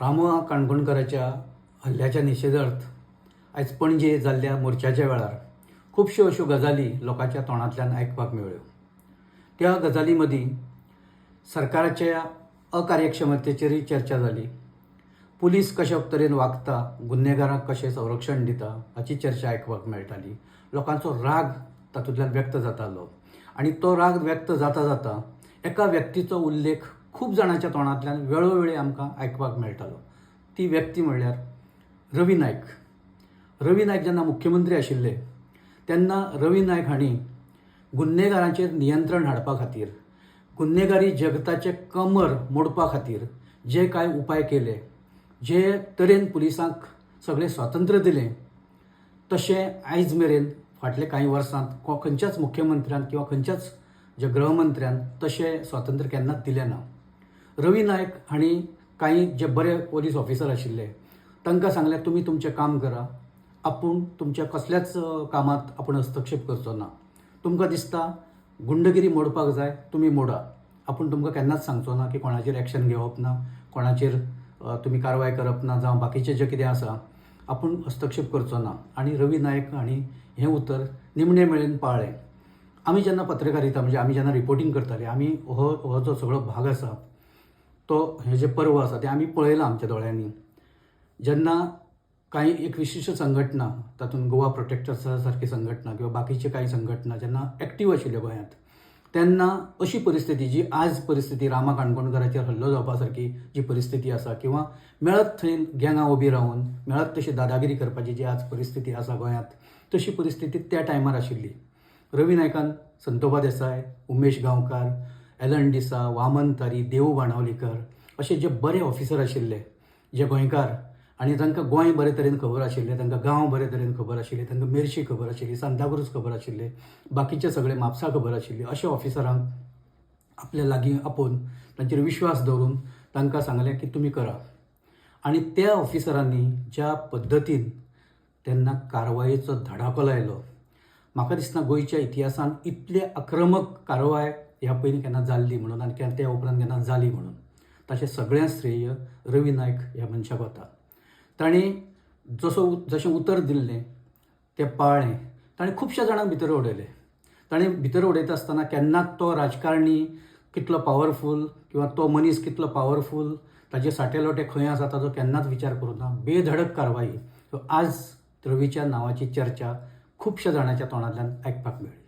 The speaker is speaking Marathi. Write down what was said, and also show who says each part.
Speaker 1: रामा काणकोणकराच्या हल्ल्याच्या निशेधार्थ आयज पणजे जाल्ल्या मोर्चाच्या वेळार खुबश्यो अश्यो गजाली लोकांच्या तोंडांतल्यान आयकपाक मेळ्ळ्यो. त्या गजाली मदीं सरकाराच्या अकार्यक्षमतेचेरय चर्चा जाली. पुलीस कशा तरेन वागता, गुन्हेगारांक कशें संरक्षण दिता हाची चर्चा आयकपाक मेळटाली. लोकांचो राग तातूंतल्यान व्यक्त जातालो आनी तो राग व्यक्त जाता जाता एका व्यक्तीचो उल्लेख खूब जाणांच्या तोंडांतल्यान वेळोवेळी आमकां आयकपाक मेळटालो. ती व्यक्ती म्हणल्यार रवी नायक. रवी नायक जेन्ना मुख्यमंत्री आशिल्ले तेन्ना रवी नायक हांणी गुन्हेगारांचेर नियंत्रण हाडपा खातीर, गुन्हेगारी जगताचे कमर मोडपा खातीर जे कांय उपाय केले, जे तरेन पुलिसांक सगळें स्वातंत्र्य दिलें, तशें आयज मेरेन फाटले कांय वर्सांत खंयच्याच मुख्यमंत्र्यान किंवा खंयच्याच जे गृहमंत्र्यान तशें स्वातंत्र्य केन्नाच दिलें ना. रवी नायक हांणी कांय जे बरे पोलीस ऑफिसर आशिल्ले तांकां सांगलें, तुमी तुमचें काम करा, आपूण तुमच्या कसल्याच कामात आपूण हस्तक्षेप करचो ना. तुमकां दिसता गुंडगिरी मोडपाक जाय, तुमी मोडा. आपूण तुमकां केन्नाच सांगचो ना की कोणाचेर एक्शन घेवप ना, कोणाचेर तुमी कारवाय करप ना, जावं बाकीचें जें कितें आसा आपूण हस्तक्षेप करचो ना. आनी रवी नायक हांणी हें उतर निमणे मेळेन पाळ्ळें. आमी जेन्ना पत्रकारिता म्हणजे आमी जेन्ना रिपोर्टींग करताले, आमी हो जो सगळो भाग आसा तो हे जे पर्व आसा तें आमी पळयलां आमच्या दोळ्यांनी. जेन्ना कांय एक विशिश्ट संघटना, तातूंत गोवा प्रोटेक्टर्स सारकी संघटना किंवा बाकीचे कांय संघटना जेन्ना एक्टीव आशिल्ल्यो गोंयांत, तेन्ना अशी परिस्थिती जी आज परिस्थिती रामा काणकोणकराचेर हल्लो जावपा सारकी जी परिस्थिती आसा किंवा मेळत थंय गँगां उबी रावन मेळत तशी दादागिरी करपाची जी आज परिस्थिती आसा गोंयांत, तशी परिस्थिती त्या टायमार आशिल्ली. रवी नायकान संतोबा देसाय, उमेश गांवकार, एलन डिसा, वामन तारी, देव बाणावलीकर अशे जे बरे ऑफिसर आशिल्ले, जे गोंयकार, आनी तांकां गोंय बरे तरेन खबर आशिल्लें, तांकां गांव बरे तरेन खबर आशिल्ले, तांकां मेर्शी खबर आशिल्ली, सांताक्रूज खबर आशिल्ले, बाकीचे सगळे म्हापसा खबर आशिल्ली, अशा ऑफिसरांक आपल्या लागीं आपोवन तांचेर विश्वास दवरून तांकां सांगलें की तुमी करा. आनी त्या ऑफिसरांनी ज्या पद्दतीन तेन्ना कारवायेचो धडाको लायलो, म्हाका दिसना गोंयच्या इतिहासांत इतले आक्रमक कारवाय ह्या पयलीं केन्ना जाल्ली म्हणून आनी त्या उपरांत केन्ना जाली म्हणून. ताचें सगळें श्रेय रवी नायक ह्या मनशाक वता. ताणें जशें उतर दिल्लें तें पाळ्ळें. ताणें खुबश्या जाणांक भितर उडयले. ताणें भितर उडयता आसतना केन्नाच तो राजकारणी कितलो पावरफूल किंवा तो मनीस कितलो पावरफूल, ताजे साटेलोटे खंय आसा ताचो केन्नाच विचार करूं ना. बेधडक कारवाई. सो आज रवीच्या नांवाची चर्चा खुबश्या जाणांच्या तोंडांतल्यान आयकपाक मेळ्ळी.